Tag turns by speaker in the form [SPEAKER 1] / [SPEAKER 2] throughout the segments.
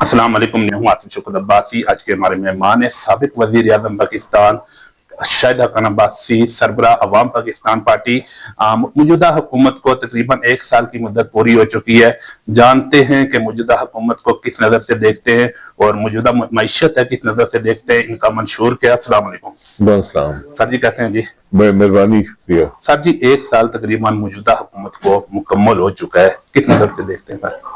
[SPEAKER 1] السلام علیکم، میں ہوں آصف شکر عباسی۔ آج کے ہمارے مہمان ہیں سابق وزیر اعظم پاکستان شاہد حقان عباسی، سربراہ عوام پاکستان پارٹی۔ موجودہ حکومت کو تقریباً 1 سال کی مدت پوری ہو چکی ہے۔ جانتے ہیں کہ موجودہ حکومت کو کس نظر سے دیکھتے ہیں اور موجودہ معیشت ہے کس نظر سے دیکھتے ہیں، ان کا منشور کیا۔ السلام علیکم۔
[SPEAKER 2] السلام
[SPEAKER 1] سر جی کیسے ہیں جی؟
[SPEAKER 2] مہربانی، شکریہ
[SPEAKER 1] سر جی 1 سال تقریباً موجودہ حکومت کو مکمل ہو چکا ہے، کس نظر سے دیکھتے ہیں سر؟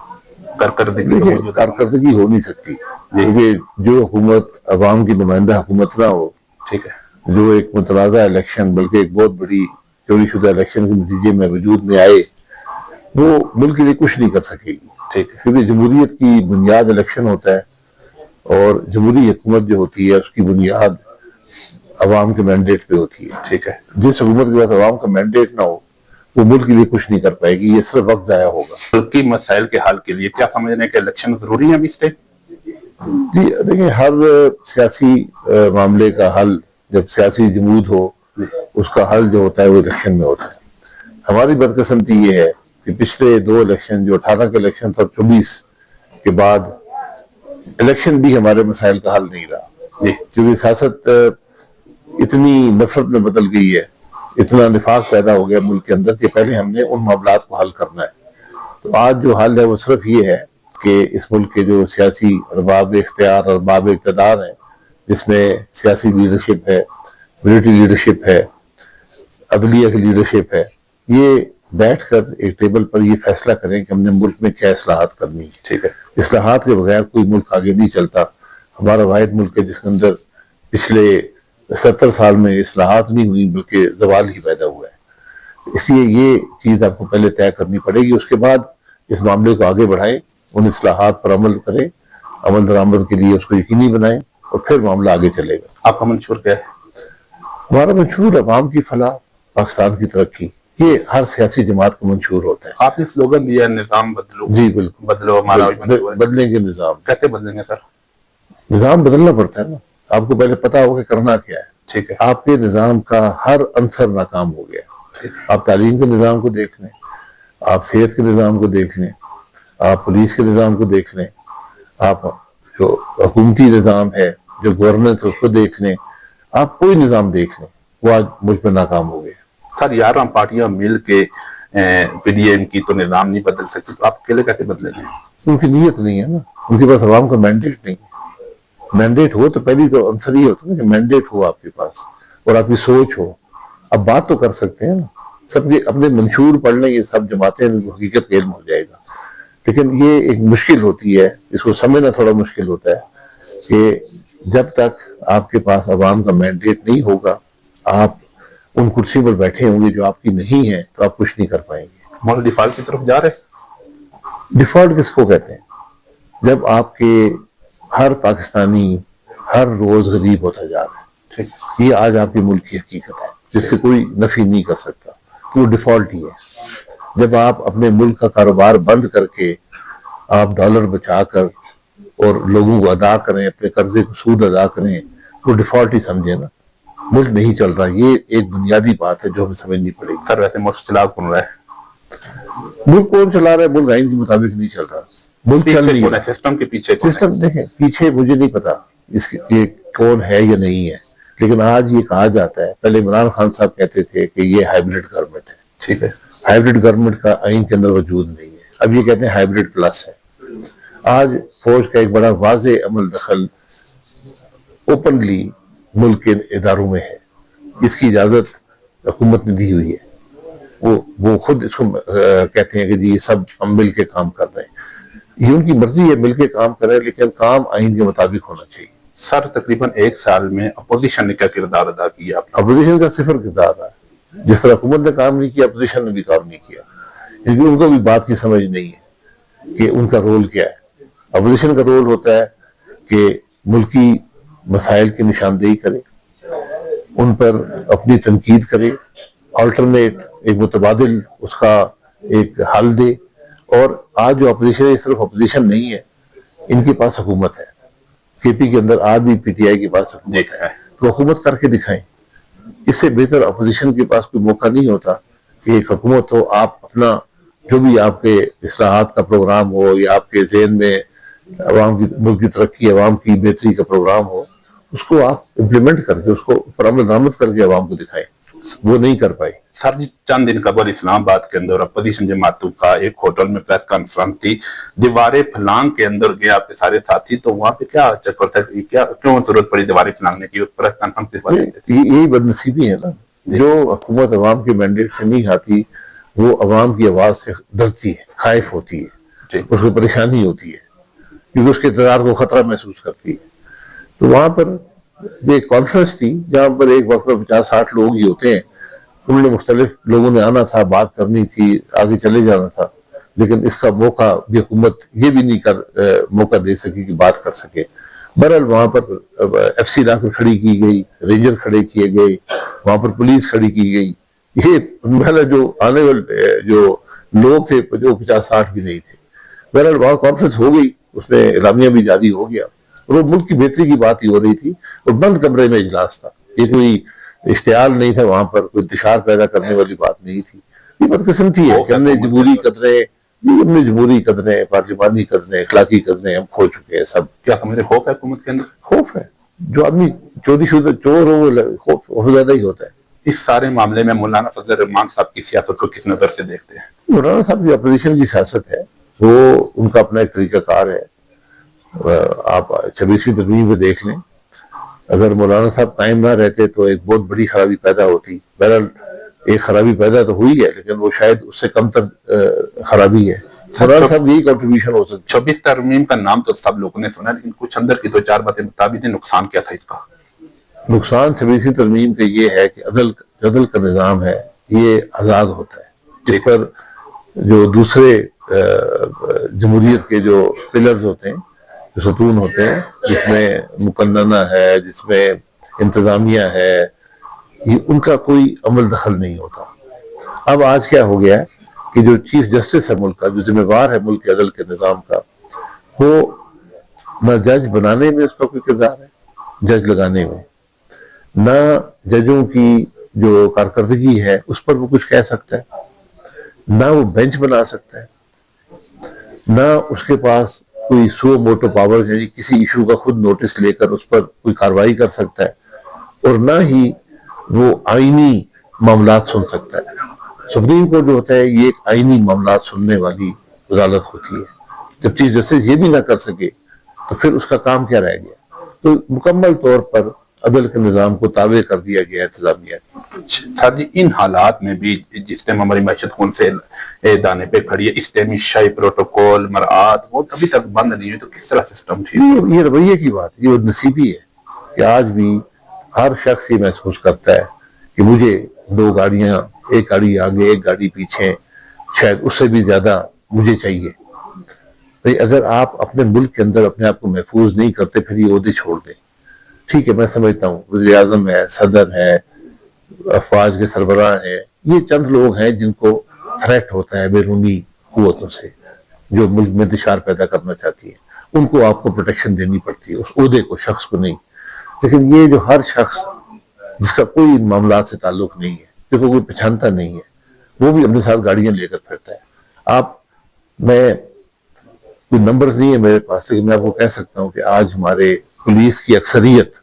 [SPEAKER 2] کارکردگی ہو نہیں سکتی کیونکہ جو حکومت عوام کی نمائندہ حکومت نہ ہو،
[SPEAKER 1] ٹھیک ہے،
[SPEAKER 2] جو ایک متنازع الیکشن بلکہ ایک بہت بڑی چوری شدہ الیکشن کے نتیجے میں وجود میں آئے، وہ ملک کے لیے کچھ نہیں کر سکے گی۔
[SPEAKER 1] ٹھیک ہے،
[SPEAKER 2] کیونکہ جمہوریت کی بنیاد الیکشن ہوتا ہے اور جمہوری حکومت جو ہوتی ہے اس کی بنیاد عوام کے مینڈیٹ پہ ہوتی ہے۔
[SPEAKER 1] ٹھیک ہے،
[SPEAKER 2] جس حکومت کے پاس عوام کا مینڈیٹ نہ ہو وہ ملک کے لیے کچھ نہیں کر پائے گی، یہ صرف وقت ضائع ہوگا۔
[SPEAKER 1] ملکی مسائل کے حل کے لیے کیا سمجھ رہے ہیں کہ الیکشن ضروری ہے ابھی اس ٹائم؟
[SPEAKER 2] جی دیکھیں، ہر سیاسی معاملے کا حل جب سیاسی جمود ہو اس کا حل جو ہوتا ہے وہ الیکشن میں ہوتا ہے۔ ہماری بدقسمتی یہ ہے کہ پچھلے 2 الیکشن جو 18 کا الیکشن تھا، 24 کے بعد الیکشن بھی ہمارے مسائل کا حل نہیں رہا، کیونکہ سیاست اتنی نفرت میں بدل گئی ہے، اتنا نفاق پیدا ہو گیا ملک کے اندر کہ پہلے ہم نے ان معاملات کو حل کرنا ہے۔ تو آج جو حل ہے وہ صرف یہ ہے کہ اس ملک کے جو سیاسی ارباب اختیار اور ارباب اقتدار ہیں، جس میں سیاسی لیڈرشپ ہے، ملٹری لیڈرشپ ہے، عدلیہ کی لیڈرشپ ہے، یہ بیٹھ کر ایک ٹیبل پر یہ فیصلہ کریں کہ ہم نے ملک میں کیا اصلاحات کرنی ہے۔
[SPEAKER 1] ٹھیک ہے،
[SPEAKER 2] اصلاحات کے بغیر کوئی ملک آگے نہیں چلتا۔ ہمارا واحد ملک ہے جس کے اندر پچھلے 70 سال میں اصلاحات نہیں ہوئی بلکہ زوال ہی پیدا ہوا ہے۔ اس لیے یہ چیز آپ کو پہلے طے کرنی پڑے گی، اس کے بعد اس معاملے کو آگے بڑھائیں، ان اصلاحات پر عمل کریں، عمل درآمد کے لیے اس کو یقینی بنائیں اور پھر معاملہ آگے چلے گا۔
[SPEAKER 1] آپ کا منشور کیا ہے؟
[SPEAKER 2] ہمارا منشور عوام کی فلاح، پاکستان کی ترقی، یہ ہر سیاسی جماعت کا منشور ہوتا ہے۔
[SPEAKER 1] آپ نے سلوگن دیا نظام بدلو،
[SPEAKER 2] جی بالکل،
[SPEAKER 1] بدلو ہمارا منشور ہے۔
[SPEAKER 2] بدلیں گے نظام۔
[SPEAKER 1] کیسے بدلیں گے سر؟
[SPEAKER 2] نظام بدلنا پڑتا ہے نا، آپ کو پہلے پتا ہوگا کرنا کیا ہے۔
[SPEAKER 1] ٹھیک ہے،
[SPEAKER 2] آپ کے نظام کا ہر عنصر ناکام ہو گیا۔ آپ تعلیم کے نظام کو دیکھ لیں، آپ صحت کے نظام کو دیکھ لیں، آپ پولیس کے نظام کو دیکھ لیں، آپ جو حکومتی نظام ہے، جو گورننس اس کو دیکھ لیں، آپ کوئی نظام دیکھ لیں، وہ آج ملک میں ناکام ہو گیا۔
[SPEAKER 1] سر 11 پارٹیاں مل کے پی ڈی ایم کی تو نظام نہیں بدل سکتی، تو آپ اکیلے کیسے بدلیں گے؟
[SPEAKER 2] ان کی نیت نہیں ہے نا، ان کے پاس عوام کا مینڈیٹ نہیں ہے۔ مینڈیٹ ہو تو پہلی تو عنصر یہ ہوتا ہے نا کہ مینڈیٹ ہو آپ کے پاس اور آپ کی سوچ ہو، اب بات تو کر سکتے ہیں نا، سب کے اپنے منشور پڑھ لیں، یہ سب جماعتیں حقیقت کا علم ہو جائے گا۔ لیکن یہ ایک مشکل ہوتی ہے، اس کو سمجھنا تھوڑا مشکل ہوتا ہے کہ جب تک آپ کے پاس عوام کا مینڈیٹ نہیں ہوگا، آپ ان کرسی پر بیٹھے ہوں گے جو آپ کی نہیں ہے، تو آپ کچھ نہیں کر پائیں گے۔
[SPEAKER 1] ملک ڈیفالٹ کی طرف جا رہے؟
[SPEAKER 2] ڈیفالٹ کس کو کہتے ہیں؟ جب آپ کے ہر پاکستانی ہر روز غریب ہوتا جا رہا ہے، یہ آج آپ کے ملک کی حقیقت ہے جس سے کوئی نفی نہیں کر سکتا، وہ ڈیفالٹ ہی ہے۔ جب آپ اپنے ملک کا کاروبار بند کر کے آپ ڈالر بچا کر اور لوگوں کو ادا کریں، اپنے قرضے کو سود ادا کریں، وہ ڈیفالٹ ہی سمجھے نا، ملک نہیں چل رہا۔ یہ ایک بنیادی بات ہے جو ہمیں سمجھنی پڑے گی۔
[SPEAKER 1] سر ویسے ملک چلا کون رہا ہے؟
[SPEAKER 2] ملک کون چلا رہا ہے؟ ملک آئین کے مطابق نہیں چل رہا، ملک چل نہیں رہا۔
[SPEAKER 1] سسٹم کے پیچھے کون ہے؟
[SPEAKER 2] سسٹم دیکھیں، پیچھے مجھے نہیں پتا اس کے یہ کون ہے یا نہیں ہے، لیکن آج یہ کہا جاتا ہے، پہلے عمران خان صاحب کہتے تھے کہ یہ ہائیبرڈ گورنمنٹ ہے۔
[SPEAKER 1] ٹھیک ہے،
[SPEAKER 2] ہائیبرڈ گورنمنٹ کا آئین کے اندر وجود نہیں ہے، اب یہ کہتے ہیں ہائیبرڈ پلس ہے۔ آج فوج کا ایک بڑا واضح عمل دخل اوپنلی ملک کے اداروں میں ہے، اس کی اجازت حکومت نے دی ہوئی ہے۔ وہ خود اس کو کہتے ہیں کہ جی سب ہم مل کے کام کر رہے ہیں، یہ ان کی مرضی ہے، مل کے کام کریں، لیکن کام آئین کے مطابق ہونا چاہیے۔
[SPEAKER 1] سر تقریباً 1 سال میں اپوزیشن نے کیا کردار ادا کیا؟
[SPEAKER 2] اپوزیشن کا صفر کردار ہے، جس طرح حکومت نے کام نہیں کیا، اپوزیشن نے بھی کام نہیں کیا، کیونکہ ان کو بھی بات کی سمجھ نہیں ہے کہ ان کا رول کیا ہے۔ اپوزیشن کا رول ہوتا ہے کہ ملکی مسائل کی نشاندہی کرے، ان پر اپنی تنقید کرے، آلٹرنیٹ ایک متبادل اس کا ایک حل دے۔ اور آج جو اپوزیشن ہے، صرف اپوزیشن نہیں ہے، ان کے پاس حکومت ہے۔ کے پی کے اندر آج بھی پی ٹی آئی کے پاس حکومت ہے، تو حکومت کر کے دکھائیں۔ اس سے بہتر اپوزیشن کے پاس کوئی موقع نہیں ہوتا کہ ایک حکومت ہو، آپ اپنا جو بھی آپ کے اصلاحات کا پروگرام ہو یا آپ کے ذہن میں عوام کی ملک کی ترقی، عوام کی بہتری کا پروگرام ہو، اس کو آپ امپلیمنٹ کر کے اس کو پر عمل درآمد کر کے عوام کو دکھائیں. وہ نہیں کر پائی.
[SPEAKER 1] سر جی چند دن قبل اسلام آباد کے اندر اپوزیشن جماعتوں کا ایک ہوٹل میں پریس کانفرنس تھی، دیواریں پھلانگ کے اندر گئے آپ کے سارے ساتھی، تو وہاں پہ کیا چکر تھا، کیا کیوں ضرورت پڑی دیواریں پھلانگنے کی، پریس کانفرنس؟
[SPEAKER 2] یہی بدنصیبی ہے نا، جو حکومت عوام کے مینڈیٹ سے نہیں آتی وہ عوام کی آواز سے ڈرتی ہے، خائف ہوتی ہے، اس کو پریشانی ہوتی ہے کیونکہ اس کے اقتدار کو خطرہ محسوس کرتی ہے. تو وہاں پر ایک کانفرنس تھی جہاں پر ایک وقت میں 50-60 لوگ ہی ہوتے ہیں. انہوں نے مختلف لوگوں نے آنا تھا، بات کرنی تھی، آگے چلے جانا تھا، لیکن اس کا موقع بھی حکومت یہ بھی نہیں موقع دے سکی کہ بات کر سکے. بہرحال وہاں پر ایف سی لا کر کھڑی کی گئی، رینجر کھڑے کیے گئے، وہاں پر پولیس کھڑی کی گئی. یہ پہلے جو آنے والے جو لوگ تھے جو 50-60 بھی نہیں تھے. بہرحال وہاں کانفرنس ہو گئی، اس میں اعلامیہ بھی جاری ہو گیا، اور وہ ملک کی بہتری کی بات ہی ہو رہی تھی، اور بند کمرے میں اجلاس تھا. یہ کوئی اشتعال نہیں تھا، وہاں پر کوئی انتشار پیدا کرنے والی بات نہیں تھی. یہ بدقسمتی ہے کہ ہم نے جمہوری قدریں، پارلیمانی قدریں، اخلاقی قدریں ہم کھو چکے ہیں سب.
[SPEAKER 1] کیا سمجھ رہے خوف ہے حکومت کے اندر؟
[SPEAKER 2] خوف ہے. جو آدمی چوری شدہ چور ہو وہ خوف اور زیادہ ہی ہوتا ہے.
[SPEAKER 1] اس سارے معاملے میں مولانا فضل الرحمان صاحب کی سیاست کو کس نظر سے دیکھتے ہیں؟
[SPEAKER 2] مولانا صاحب کی اپوزیشن کی سیاست ہے، وہ ان کا اپنا ایک طریقہ کار ہے. آپ 26ویں ترمیم پہ دیکھ لیں، اگر مولانا صاحب قائم نہ رہتے تو ایک بہت بڑی خرابی پیدا ہوتی. بہرحال ایک خرابی پیدا تو ہوئی ہے، لیکن وہ شاید اس سے کم تر خرابی ہے. مولانا صاحب یہی کنٹریبیوشن ہو سکتی.
[SPEAKER 1] 26 ترمیم کا نام تو سب لوگوں نے سنا، لیکن کچھ اندر کی 2-4 باتیں بتا بھی دیں، نقصان کیا تھا اس کا؟
[SPEAKER 2] نقصان 26ویں ترمیم کا یہ ہے کہ عدل کا نظام ہے، یہ آزاد ہوتا ہے. جس پر جو دوسرے جمہوریت کے جو پلرز ہوتے ہیں، جو ستون ہوتے ہیں، جس میں مقننہ ہے، جس میں انتظامیہ ہے، یہ ان کا کوئی عمل دخل نہیں ہوتا. اب آج کیا ہو گیا ہے کہ جو چیف جسٹس ہے ملک کا، جو ذمہ وار ہے ملک کے عدل کے نظام کا، وہ نہ جج بنانے میں اس کا کوئی کردار ہے، جج لگانے میں، نہ ججوں کی جو کارکردگی ہے اس پر وہ کچھ کہہ سکتا ہے، نہ وہ بینچ بنا سکتا ہے، نہ اس کے پاس کوئی سو موٹو پاور، یعنی کسی ایشو کا خود نوٹس لے کر اس پر کوئی کارروائی کر سکتا ہے، اور نہ ہی وہ آئینی معاملات سن سکتا ہے. سپریم کورٹ جو ہوتا ہے یہ ایک آئینی معاملات سننے والی عدالت ہوتی ہے. جب چیف جسٹس یہ بھی نہ کر سکے تو پھر اس کا کام کیا رہ گیا؟ تو مکمل طور پر عدل کے نظام کو تابع کر دیا گیا انتظامیہ.
[SPEAKER 1] سر جی ان حالات میں بھی جس ٹائم ہماری معیشت خون سے دانے پہ کھڑی ہے، اس ٹائم شاہی پروٹوکول مراعات وہ ابھی تک بند نہیں ہوئی، تو کس طرح سسٹم ٹھیک؟
[SPEAKER 2] یہ رویے کی بات، یہ نصیبی ہے کہ آج بھی ہر شخص یہ محسوس کرتا ہے کہ مجھے 2 گاڑیاں، ایک گاڑی آگے ایک گاڑی پیچھے، شاید اس سے بھی زیادہ مجھے چاہیے. اگر آپ اپنے ملک کے اندر اپنے آپ کو محفوظ نہیں کرتے پھر یہ عہدے چھوڑ دیں. ٹھیک ہے، میں سمجھتا ہوں وزیر اعظم ہے، صدر ہے، افواج کے سربراہ ہیں، یہ چند لوگ ہیں جن کو تھریٹ ہوتا ہے بیرونی قوتوں سے جو ملک میں انتشار پیدا کرنا چاہتی ہیں. ان کو آپ کو پروٹیکشن دینی پڑتی ہے، اس عہدے کو، شخص کو نہیں. لیکن یہ جو ہر شخص جس کا کوئی ان معاملات سے تعلق نہیں ہے، جو کوئی پہچانتا نہیں ہے، وہ بھی اپنے ساتھ گاڑیاں لے کر پھرتا ہے. میں کوئی نمبرز نہیں ہے میرے پاس، لیکن میں آپ کو کہہ سکتا ہوں کہ آج ہمارے پولیس کی اکثریت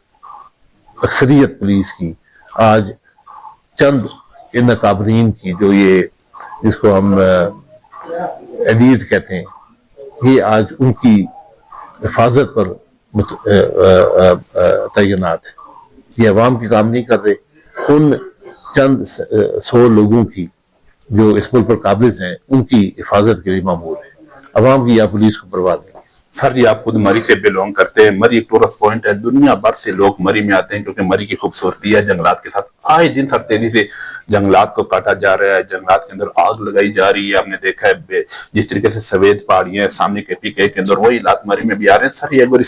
[SPEAKER 2] پولیس کی آج چند ان اکابرین کی، جو یہ جس کو ہم ایلیٹ کہتے ہیں، یہ آج ان کی حفاظت پر تعینات ہے. یہ عوام کی کام نہیں کر رہے، ان چند 100 لوگوں کی جو اس ملک پر قابض ہیں ان کی حفاظت کے لیے معمور ہے. عوام کی یا پولیس کو پرواہ نہیں.
[SPEAKER 1] سر جی آپ خود مری سے بلونگ کرتے ہیں، مری ایک ٹورسٹ پوائنٹ ہے، دنیا بھر سے لوگ مری میں آتے ہیں کیونکہ مری کی خوبصورتی ہے جنگلات کے ساتھ. آئے دن ہر تیزی سے جنگلات کو کاٹا جا رہا ہے، جنگلات کے اندر آگ لگائی جا رہی ہے. آپ نے دیکھا ہے جس طریقے سے سوید پہاڑیاں سامنے کے PK کے اندر، وہی علاقے مری میں بھی آ رہے ہیں. سر یہ اگر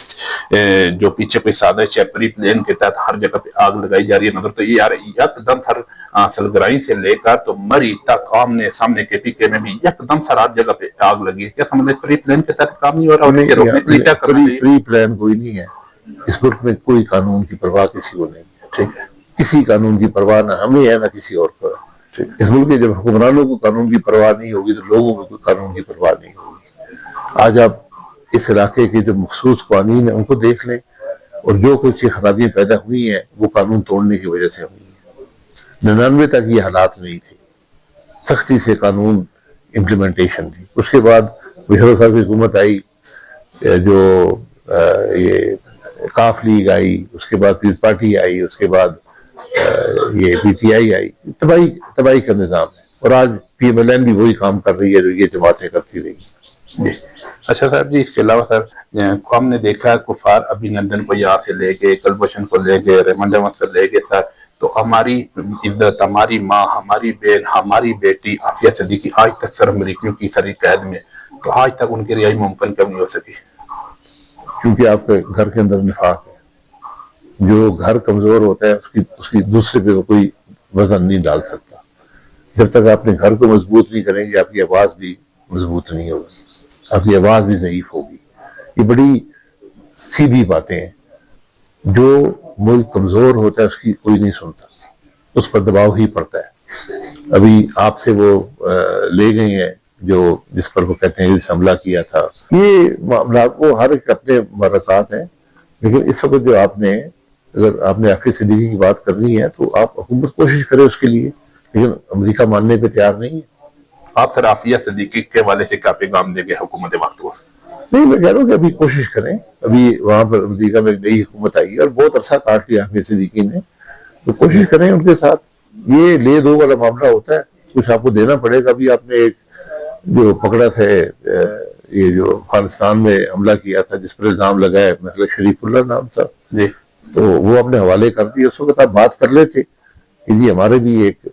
[SPEAKER 1] جو پیچھے کوئی سادہ چیپری پلین کے تحت ہر جگہ پہ آگ لگائی جا رہی ہے، نظر تو یہ آ رہا ہے یک دم ہر سلگرائی سے لے کر تو مری تک آمنے سامنے کے PK میں بھی یک دم سر ہر جگہ پہ آگ لگی ہے. کیا سمجھ پری پلین کے تحت کام نہیں ہو رہا؟ اور اس کے روکنے کے لیے کیا کرنا چاہیے؟
[SPEAKER 2] پری پلان کوئی نہیں ہے اس ملک میں، کوئی قانون کی پرواہ کسی کو نہیں ہے.
[SPEAKER 1] ٹھیک ہے،
[SPEAKER 2] کسی قانون کی پرواہ نہ ہمیں ہے نہ کسی اور کو. اس ملک کے جب حکمرانوں کو قانون کی پرواہ نہیں ہوگی تو لوگوں کو کوئی قانون کی پرواہ نہیں ہوگی. آج آپ اس علاقے کے جو مخصوص قوانین ہیں ان کو دیکھ لیں، اور جو کچھ خرابیاں پیدا ہوئی ہیں وہ قانون توڑنے کی وجہ سے ہوئی ہیں۔ 99 تک یہ حالات نہیں تھے، سختی سے قانون امپلیمنٹیشن تھی۔ اس کے بعد بشیر صاحب کی حکومت آئی، جو یہ کاف لیگ آئی، اس کے بعد پیپلز پارٹی آئی، اس کے بعد یہ پی ٹی آئی آئی، تباہی کا نظام ہے، اور آج پی ایم ایل این بھی وہی کام کر رہی ہے جو یہ جماعتیں کرتی رہی ہیں۔
[SPEAKER 1] جی اچھا صاحب جی، اس کے علاوہ سر ہم نے دیکھا ہے کفار ابھینندن کو یہاں سے لے گئے، کلبھوشن کو لے گئے، ریمنڈ سے لے گئے سر، تو ہماری عزت، ہماری ماں، ہماری بہن، ہماری بیٹی عافیہ صدیقی آج تک سر امریکیوں کی سری قید میں، تو آج تک ان کی رہائی ممکن کیوں نہیں ہو سکی؟
[SPEAKER 2] کیونکہ آپ کے گھر کے اندر نفاق ہے۔ جو گھر کمزور ہوتا ہے اس کی دوسرے پہ کوئی وزن نہیں ڈال سکتا۔ جب تک آپ اپنے گھر کو مضبوط نہیں کریں گے، آپ کی آواز بھی مضبوط نہیں ہوگی، آپ کی آواز بھی ضعیف ہوگی۔ یہ بڑی سیدھی باتیں ہیں۔ جو ملک کمزور ہوتا ہے اس کی کوئی نہیں سنتا، اس پر دباؤ ہی پڑتا ہے۔ ابھی آپ سے وہ لے گئے ہیں جس پر وہ کہتے ہیں کہ حملہ کیا تھا، یہ معاملات وہ ہر ایک اپنے مرکات ہیں، لیکن اس وقت جو اگر آپ نے عافیہ صدیقی کی بات کرنی ہے تو آپ حکومت کوشش کرے اس کے لیے، لیکن امریکہ ماننے پہ تیار نہیں ہے۔
[SPEAKER 1] آپ سر عافیہ صدیقی کے والے سے کیا پیغام دیں گے حکومت وقت کو؟
[SPEAKER 2] نہیں، میں کہہ رہا ہوں کہ ابھی کوشش کریں، ابھی وہاں پر امریکہ میں نئی حکومت آئی ہے اور بہت عرصہ کاٹ لیا عافیہ صدیقی نے، تو کوشش کریں ان کے ساتھ۔ یہ لے دو والا معاملہ ہوتا ہے، کچھ آپ کو دینا پڑے گا۔ ابھی آپ نے ایک جو پکڑا تھا، یہ جو افغانستان میں حملہ کیا تھا جس پر الزام لگایا، مثلا شریف اللہ نام تھا
[SPEAKER 1] جی،
[SPEAKER 2] تو وہ اپنے حوالے کر دی۔ اس وقت آپ بات کر لیتے کہ جی ہمارے بھی ایک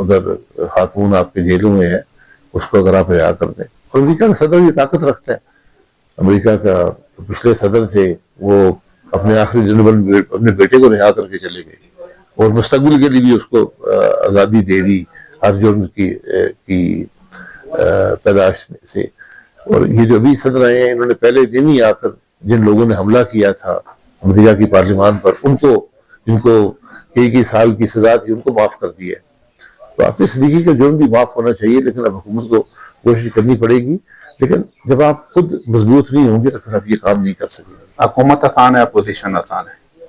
[SPEAKER 2] ادھر خاتون آپ کے جیلوں میں ہے، اس کو اگر آپ رہا کر دیں۔ اور امریکہ کا صدر یہ طاقت رکھتا ہے۔ امریکہ کا پچھلے صدر تھے، وہ اپنے آخری جنرل میں اپنے بیٹے کو رہا کر کے چلے گئے، اور مستقبل کے لیے بھی اس کو آزادی دے دی ہر جرم کی پیدائش میں سے۔ اور یہ جو ابھی صدر آئے ہیں، انہوں نے پہلے دن ہی آ کر جن لوگوں نے حملہ کیا تھا امریکہ کی پارلیمان پر، جن کو کئی سال کی سزا تھی، ان کو معاف کر دیا ہے۔ تو عافیہ صدیقی کا جرم بھی معاف ہونا چاہیے، لیکن اب حکومت کو کوشش کرنی پڑے گی۔ لیکن جب آپ خود مضبوط نہیں ہوں گے تو پھر آپ یہ کام نہیں کر سکیں گے۔
[SPEAKER 1] حکومت آسان ہے، اپوزیشن آسان ہے؟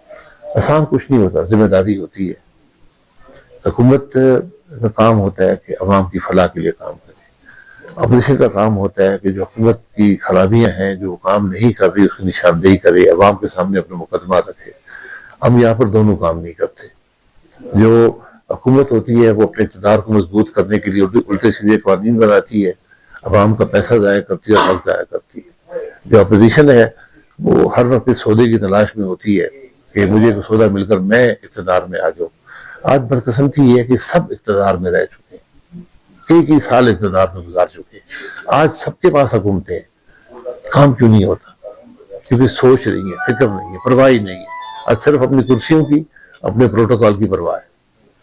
[SPEAKER 2] آسان کچھ نہیں ہوتا، ذمہ داری ہوتی ہے۔ حکومت کا کام ہوتا ہے کہ عوام کی فلاح کے لیے کام کرے، اپوزیشن کا کام ہوتا ہے کہ جو حکومت کی خرابیاں ہیں، جو کام نہیں کر رہی، اس کی نشاندہی کرے، عوام کے سامنے اپنے مقدمات رکھے۔ ہم یہاں پر دونوں کام نہیں کرتے۔ جو حکومت ہوتی ہے وہ اپنے اقتدار کو مضبوط کرنے کے لیے الٹے سیدھے قوانین بناتی ہے، عوام کا پیسہ ضائع کرتی ہے اور وقت ضائع کرتی ہے۔ جو اپوزیشن ہے وہ ہر وقت اس سودے کی تلاش میں ہوتی ہے کہ مجھے کوئی سودا مل کر میں اقتدار میں آ جاؤں۔ آج بدقسمتی یہ ہے کہ سب اقتدار میں رہ چکے ہیں، کئی سال اقتدار میں گزار چکے ہیں، آج سب کے پاس حکومتیں ہیں، کام کیوں نہیں ہوتا؟ کیونکہ سوچ نہیں ہے، فکر نہیں ہے، پرواہ نہیں ہے۔ آج صرف اپنی کرسیوں کی، اپنے پروٹوکول کی پرواہ ہے۔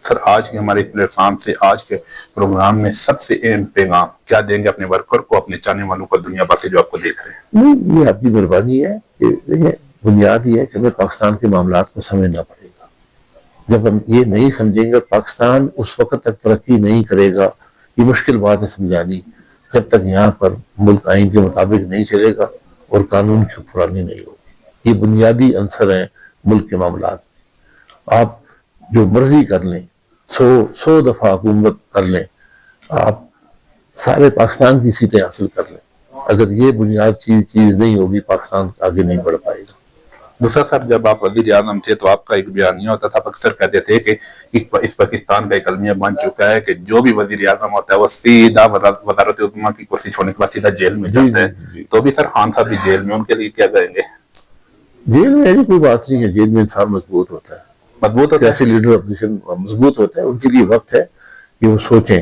[SPEAKER 1] سر آج کے ہمارے اس پلیٹ فارم سے، آج کے پروگرام میں سب سے اہم پیغام کیا دیں گے اپنے ورکر کو، اپنے چاہنے والوں کو، دنیا بھر سے جو آپ کو دیکھ رہے ہیں؟
[SPEAKER 2] نہیں، یہ آپ کی مہربانی ہے کہ دیکھیں، بنیاد یہ ہے کہ ہمیں پاکستان کے معاملات کو سمجھنا پڑے گا۔ جب ہم یہ نہیں سمجھیں گے، پاکستان اس وقت تک ترقی نہیں کرے گا۔ یہ مشکل بات ہے سمجھانی، جب تک یہاں پر ملک آئین کے مطابق نہیں چلے گا اور قانون کی حکمرانی نہیں ہوگی۔ یہ بنیادی عنصر ہیں ملک کے معاملات میں۔ آپ جو مرضی کر لیں، 100 دفعہ حکومت کر لیں، آپ سارے پاکستان کی سیٹیں حاصل کر لیں، اگر یہ بنیاد چیز نہیں ہوگی، پاکستان آگے نہیں بڑھ پائے گا۔
[SPEAKER 1] دوسرا سر، جب آپ وزیر اعظم تھے تو آپ کا ایک بیانیہ ہوتا تھا، اکثر کہتے تھے کہ اس پاکستان کا ایک المیہ بن چکا ہے کہ جو بھی وزیر اعظم ہوتا ہے وہ سیدھا وزارت عظمیٰ کی کرسی چھوڑنے کے بعد سیدھا جیل میں جاتا ہے۔ تو بھی سر خان صاحب بھی جیل میں، ان کے لیے کیا کہیں گے؟
[SPEAKER 2] جیل میں ایسی کوئی بات نہیں ہے، جیل میں انسان مضبوط ہوتا ہے،
[SPEAKER 1] مضبوط ہوتا ہے؟
[SPEAKER 2] سیاسی لیڈر اپوزیشن مضبوط ہوتا ہے۔ ان کے لیے وقت ہے کہ وہ سوچیں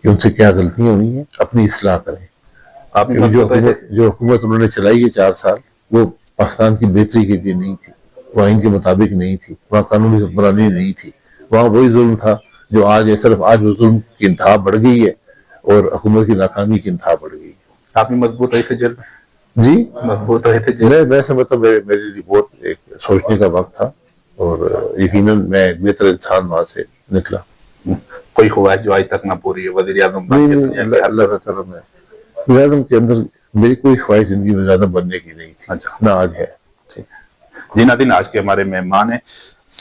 [SPEAKER 2] کہ ان سے کیا غلطیاں ہوئی ہیں، اپنی اصلاح کریں۔
[SPEAKER 1] آپ بھی
[SPEAKER 2] جو حکومت انہوں نے چلائی ہے 4 سال، وہ پاکستان کی بہتری کے لیے نہیں تھی، وہ آئین کے مطابق نہیں تھی، وہاں قانونی حکمرانی نہیں تھی، وہاں وہی ظلم تھا جو آج ہے، صرف آج وہ ظلم کی انتہا بڑھ گئی ہے اور حکومت کی ناکامی کی انتہا بڑھ گئی ہے۔
[SPEAKER 1] آپ بھی مضبوط ہوئے تھے جیل میں؟
[SPEAKER 2] جی
[SPEAKER 1] مضبوط ہوئے تھے جیل؟
[SPEAKER 2] میں سمجھتا ہوں میرے لیے بہت ایک سوچنے کا وقت تھا، اور یقیناً میں ایک بہتر انسان وہاں سے نکلا۔
[SPEAKER 1] کوئی خواہش جو آج تک نہ پوری ہے وزیر اعظم؟
[SPEAKER 2] نہیں، اللہ کا کرم ہے۔ وزیر اعظم کے اندر میری کوئی خواہش زندگی وزیر اعظم بننے کی نہیں تھی،
[SPEAKER 1] اچھا
[SPEAKER 2] نہ آج ہے۔
[SPEAKER 1] جی ناظرین، آج کے ہمارے مہمان ہیں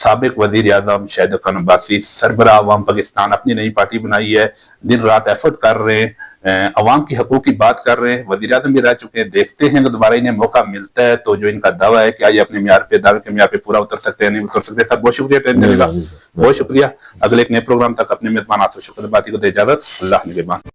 [SPEAKER 1] سابق وزیر اعظم شاہد حقان عباسی، سربراہ عوام پاکستان، اپنی نئی پارٹی بنائی ہے، دن رات ایفرٹ کر رہے ہیں، عوام کی حقوق کی بات کر رہے ہیں، وزیر اعظم بھی رہ چکے ہیں۔ دیکھتے ہیں کہ دوبارہ انہیں موقع ملتا ہے تو جو ان کا دعویٰ ہے کیا یہ اپنے دعوے کے معیار پہ پورا اتر سکتے ہیں نہیں اتر سکتے۔ سر بہت شکریہ ٹائم دینے کا، بہت شکریہ۔ اگلے ایک نئے پروگرام تک اپنے میزبان آصف شوکت آبادی کو دے اجازت، اللہ نگہبان۔